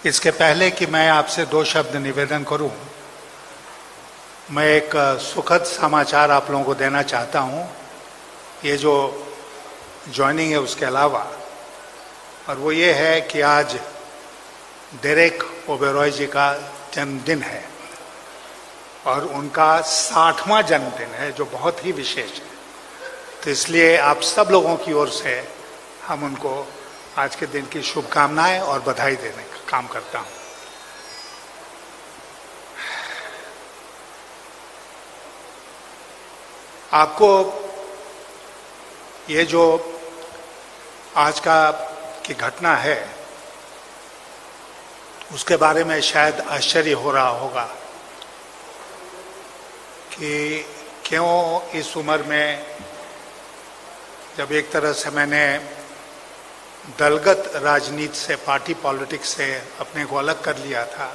इसके पहले कि मैं आपसे दो शब्द निवेदन करूं, मैं एक सुखद समाचार आप लोगों को देना चाहता हूं। ये जो ज्वाइनिंग है उसके अलावा, और वो ये है कि आज डेरेक ओबेरॉय जी का जन्मदिन है और उनका 60वां जन्मदिन है, जो बहुत ही विशेष है। तो इसलिए आप सब लोगों की ओर से हम उनको आज के दिन की शुभकामनाएं और बधाई देने का काम करता हूं। आपको ये जो आज की घटना है उसके बारे में शायद आश्चर्य हो रहा होगा कि क्यों इस उम्र में, जब एक तरह से मैंने दलगत राजनीति से, पार्टी पॉलिटिक्स से अपने को अलग कर लिया था,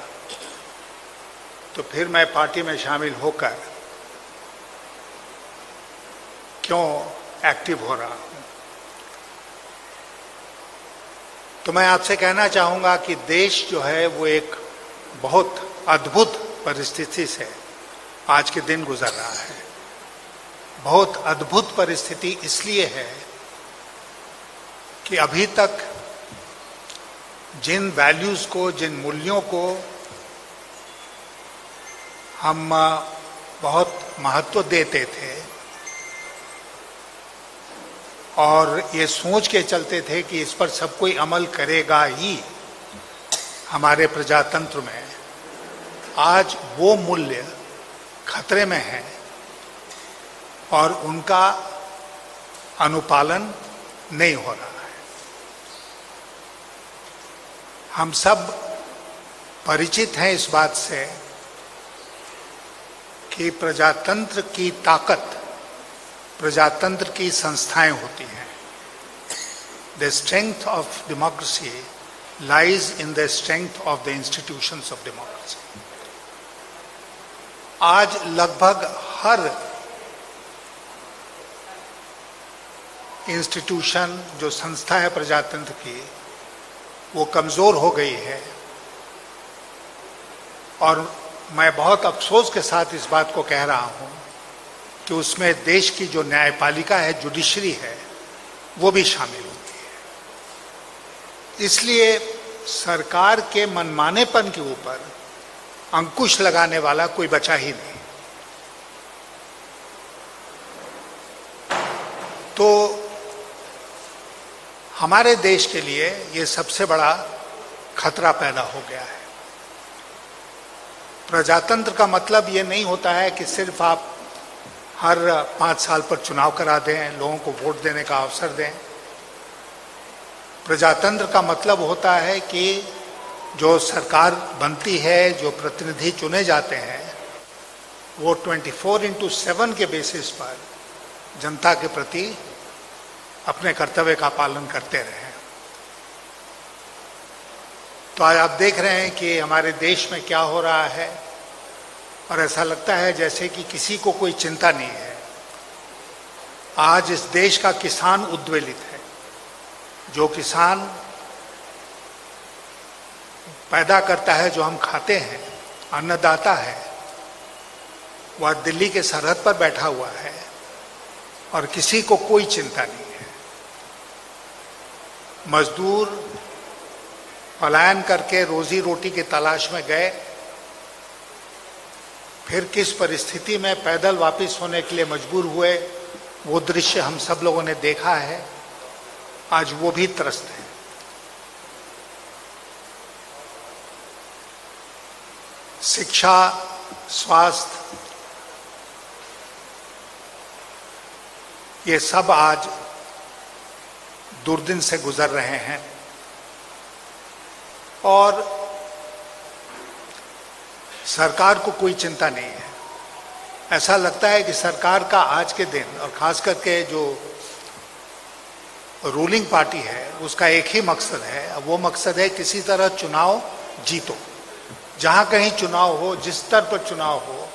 तो फिर मैं पार्टी में शामिल होकर क्यों एक्टिव हो रहा हूं। तो मैं आपसे कहना चाहूंगा कि देश जो है वो एक बहुत अद्भुत परिस्थिति से आज के दिन गुजर रहा है। बहुत अद्भुत परिस्थिति इसलिए है कि अभी तक जिन वैल्यूज को, जिन मूल्यों को हम बहुत महत्व देते थे और ये सोच के चलते थे कि इस पर सब कोई अमल करेगा ही हमारे प्रजातंत्र में, आज वो मूल्य खतरे में है और उनका अनुपालन नहीं हो रहा है। हम सब परिचित हैं इस बात से कि प्रजातंत्र की ताकत प्रजातंत्र की संस्थाएं होती हैं। The strength of democracy lies in the strength of the institutions of democracy. आज लगभग हर इंस्टीट्यूशन, जो संस्था है प्रजातंत्र की, वो कमजोर हो गई है और मैं बहुत अफसोस के साथ इस बात को कह रहा हूं कि उसमें देश की जो न्यायपालिका है, जुडिशरी है, वो भी शामिल होती है। इसलिए सरकार के मनमानेपन के ऊपर अंकुश लगाने वाला कोई बचा ही नहीं। तो हमारे देश के लिए ये सबसे बड़ा खतरा पैदा हो गया है। प्रजातंत्र का मतलब ये नहीं होता है कि सिर्फ आप हर 5 साल पर चुनाव करा दें, लोगों को वोट देने का अवसर दें। प्रजातंत्र का मतलब होता है कि जो सरकार बनती है, जो प्रतिनिधि चुने जाते हैं, वो 24/7 के बेसिस पर जनता के प्रति अपने कर्तव्य का पालन करते रहे। तो आज आप देख रहे हैं कि हमारे देश में क्या हो रहा है और ऐसा लगता है जैसे कि किसी को कोई चिंता नहीं है। आज इस देश का किसान उद्वेलित है। जो किसान पैदा करता है, जो हम खाते हैं, अन्नदाता है, वह दिल्ली के सरहद पर बैठा हुआ है और किसी को कोई चिंता नहीं है। मजदूर पलायन करके रोजी रोटी की तलाश में गए, फिर किस परिस्थिति में पैदल वापस होने के लिए मजबूर हुए, वो दृश्य हम सब लोगों ने देखा है। आज वो भी त्रस्त है। शिक्षा, स्वास्थ्य, ये सब आज दुर्दिन से गुजर रहे हैं और सरकार को कोई चिंता नहीं है। ऐसा लगता है कि सरकार का आज के दिन, और खास करके जो रूलिंग पार्टी है, उसका एक ही मकसद है। वो मकसद है किसी तरह चुनाव जीतो। जहां कहीं चुनाव हो, जिस स्तर पर चुनाव हो,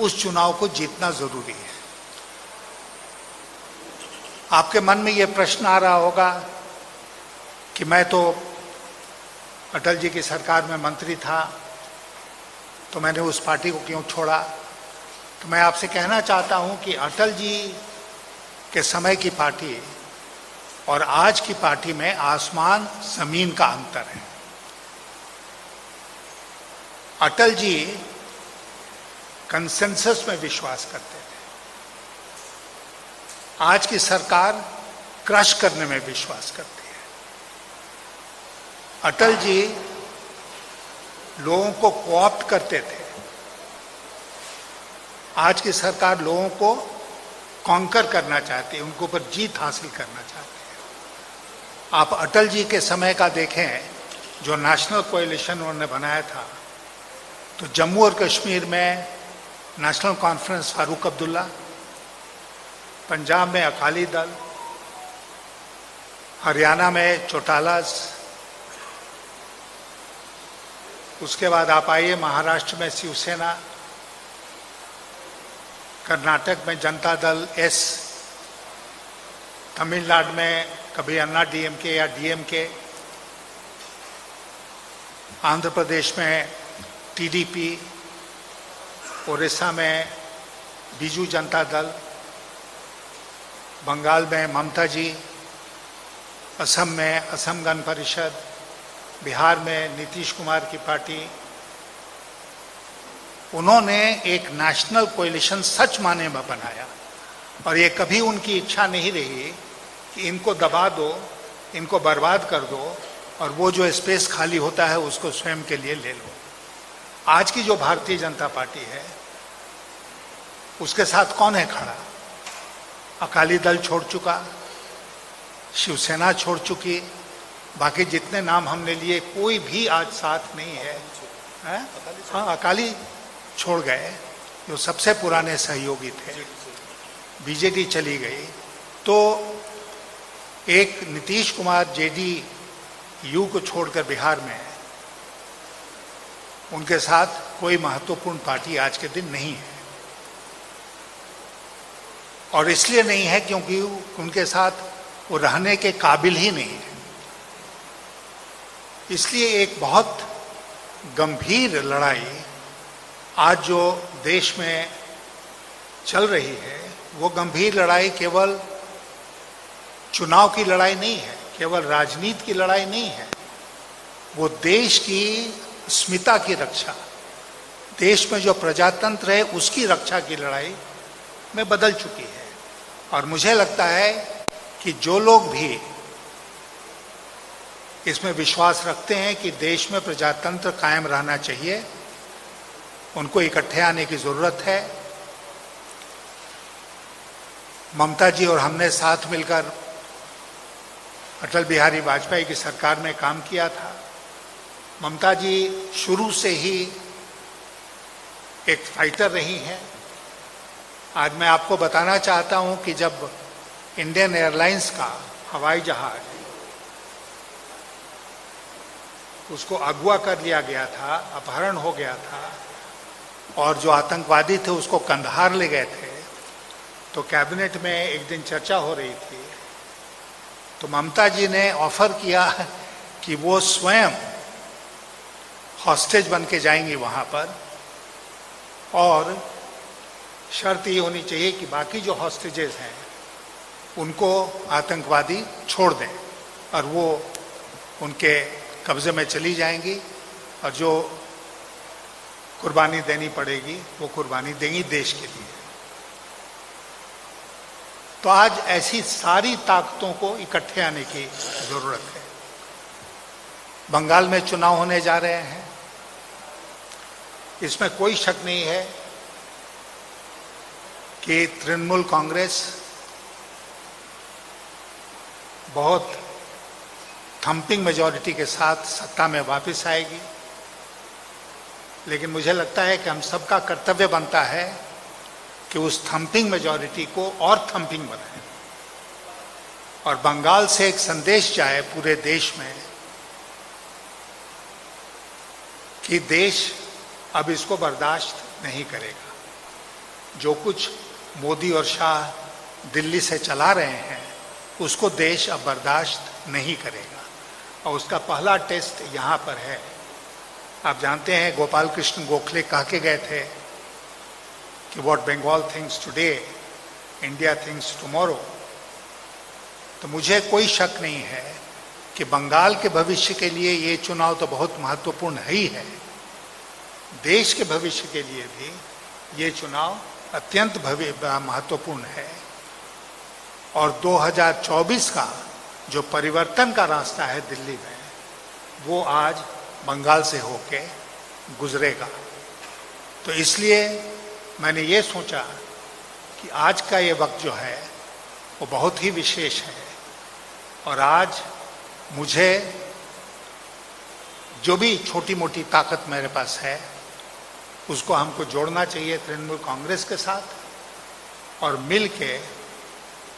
उस चुनाव को जीतना जरूरी है। आपके मन में ये प्रश्न आ रहा होगा कि मैं तो अटल जी की सरकार में मंत्री था तो मैंने उस पार्टी को क्यों छोड़ा। तो मैं आपसे कहना चाहता हूं कि अटल जी के समय की पार्टी और आज की पार्टी में आसमान जमीन का अंतर है। अटल जी कंसेंसस में विश्वास करते थे, आज की सरकार क्रश करने में विश्वास करती है। अटल जी लोगों को कोऑप्ट करते थे, आज की सरकार लोगों को कॉन्कर करना चाहती है, उनके ऊपर जीत हासिल करना चाहती है। आप अटल जी के समय का देखें, जो नेशनल कोएलिशन उन्होंने बनाया था, तो जम्मू और कश्मीर में नेशनल कॉन्फ्रेंस फारूक अब्दुल्ला, पंजाब में अकाली दल, हरियाणा में चौटालाज, उसके बाद आप आइए महाराष्ट्र में शिवसेना, कर्नाटक में जनता दल एस, तमिलनाडु में कभी अन्ना डीएमके या डीएमके, आंध्र प्रदेश में टीडीपी, उड़ीसा में बीजू जनता दल, बंगाल में ममता जी, असम में असम गण परिषद, बिहार में नीतीश कुमार की पार्टी। उन्होंने एक नेशनल कोएलिशन सच माने में बनाया और ये कभी उनकी इच्छा नहीं रही कि इनको दबा दो, इनको बर्बाद कर दो और वो जो स्पेस खाली होता है उसको स्वयं के लिए ले लो। आज की जो भारतीय जनता पार्टी है उसके साथ कौन है खड़ा? अकाली दल छोड़ चुका, शिवसेना छोड़ चुकी, बाकी जितने नाम हमने लिए कोई भी आज साथ नहीं है, हाँ अकाली छोड़ गए, जो सबसे पुराने सहयोगी थे, बीजेडी चली गई। तो एक नीतीश कुमार जेडीयू को छोड़कर बिहार में, उनके साथ कोई महत्वपूर्ण पार्टी आज के दिन नहीं है। और इसलिए नहीं है क्योंकि उनके साथ वो रहने के काबिल ही नहीं है। इसलिए एक बहुत गंभीर लड़ाई आज जो देश में चल रही है, वो गंभीर लड़ाई केवल चुनाव की लड़ाई नहीं है, केवल राजनीति की लड़ाई नहीं है, वो देश की अस्मिता की रक्षा, देश में जो प्रजातंत्र है उसकी रक्षा की लड़ाई में बदल चुकी है। और मुझे लगता है कि जो लोग भी इसमें विश्वास रखते हैं कि देश में प्रजातंत्र कायम रहना चाहिए, उनको इकट्ठे आने की जरूरत है। ममता जी और हमने साथ मिलकर अटल बिहारी वाजपेयी की सरकार में काम किया था। ममता जी शुरू से ही एक फाइटर रही हैं। आज मैं आपको बताना चाहता हूं कि जब इंडियन एयरलाइंस का हवाई जहाज उसको अगवा कर लिया गया था, अपहरण हो गया था, और जो आतंकवादी थे उसको कंधार ले गए थे, तो कैबिनेट में एक दिन चर्चा हो रही थी, तो ममता जी ने ऑफर किया कि वो स्वयं हॉस्टेज बन के जाएंगी वहां पर, और शर्त ये होनी चाहिए कि बाकी जो हॉस्टेजेस हैं उनको आतंकवादी छोड़ दें और वो उनके कब्जे में चली जाएंगी, और जो कुर्बानी देनी पड़ेगी वो कुर्बानी देंगी देश के लिए। तो आज ऐसी सारी ताकतों को इकट्ठे आने की जरूरत है। बंगाल में चुनाव होने जा रहे हैं, इसमें कोई शक नहीं है कि तृणमूल कांग्रेस बहुत थंपिंग मेजॉरिटी के साथ सत्ता में वापस आएगी। लेकिन मुझे लगता है कि हम सबका कर्तव्य बनता है कि उस थंपिंग मेजॉरिटी को और थंपिंग बनाए और बंगाल से एक संदेश जाए पूरे देश में कि देश अब इसको बर्दाश्त नहीं करेगा। जो कुछ मोदी और शाह दिल्ली से चला रहे हैं उसको देश अब बर्दाश्त नहीं करेगा। और उसका पहला टेस्ट यहाँ पर है। आप जानते हैं गोपाल कृष्ण गोखले कह के गए थे कि what Bengal thinks today India thinks tomorrow. तो मुझे कोई शक नहीं है कि बंगाल के भविष्य के लिए ये चुनाव तो बहुत महत्वपूर्ण ही है, देश के भविष्य के लिए भी ये चुनाव अत्यंत महत्वपूर्ण है। और 2024 का जो परिवर्तन का रास्ता है दिल्ली में, वो आज बंगाल से होके गुजरेगा। तो इसलिए मैंने ये सोचा कि आज का ये वक्त जो है वो बहुत ही विशेष है, और आज मुझे जो भी छोटी मोटी ताकत मेरे पास है उसको हमको जोड़ना चाहिए तृणमूल कांग्रेस के साथ और मिल के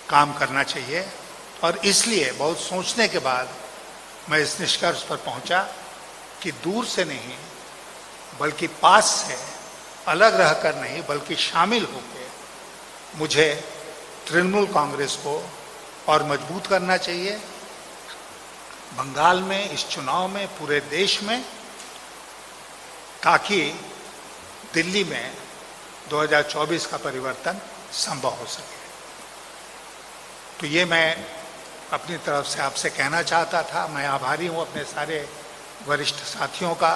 काम करना चाहिए। और इसलिए बहुत सोचने के बाद मैं इस निष्कर्ष पर पहुंचा कि दूर से नहीं बल्कि पास से, अलग रहकर नहीं बल्कि शामिल होकर मुझे तृणमूल कांग्रेस को और मजबूत करना चाहिए, बंगाल में, इस चुनाव में, पूरे देश में, ताकि दिल्ली में 2024 का परिवर्तन संभव हो सके। तो ये मैं अपनी तरफ से आपसे कहना चाहता था। मैं आभारी हूँ अपने सारे वरिष्ठ साथियों का,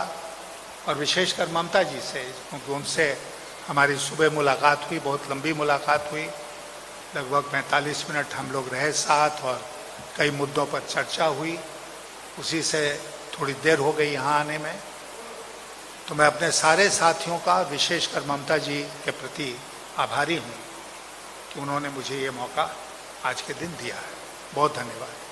और विशेषकर ममता जी से, क्योंकि उनसे हमारी सुबह मुलाकात हुई, बहुत लंबी मुलाकात हुई, लगभग 45 मिनट हम लोग रहे साथ और कई मुद्दों पर चर्चा हुई। उसी से थोड़ी देर हो गई यहाँ आने में। तो मैं अपने सारे साथियों का, विशेषकर ममता जी के प्रति आभारी हूँ कि उन्होंने मुझे ये मौका आज के दिन दिया है। बहुत धन्यवाद।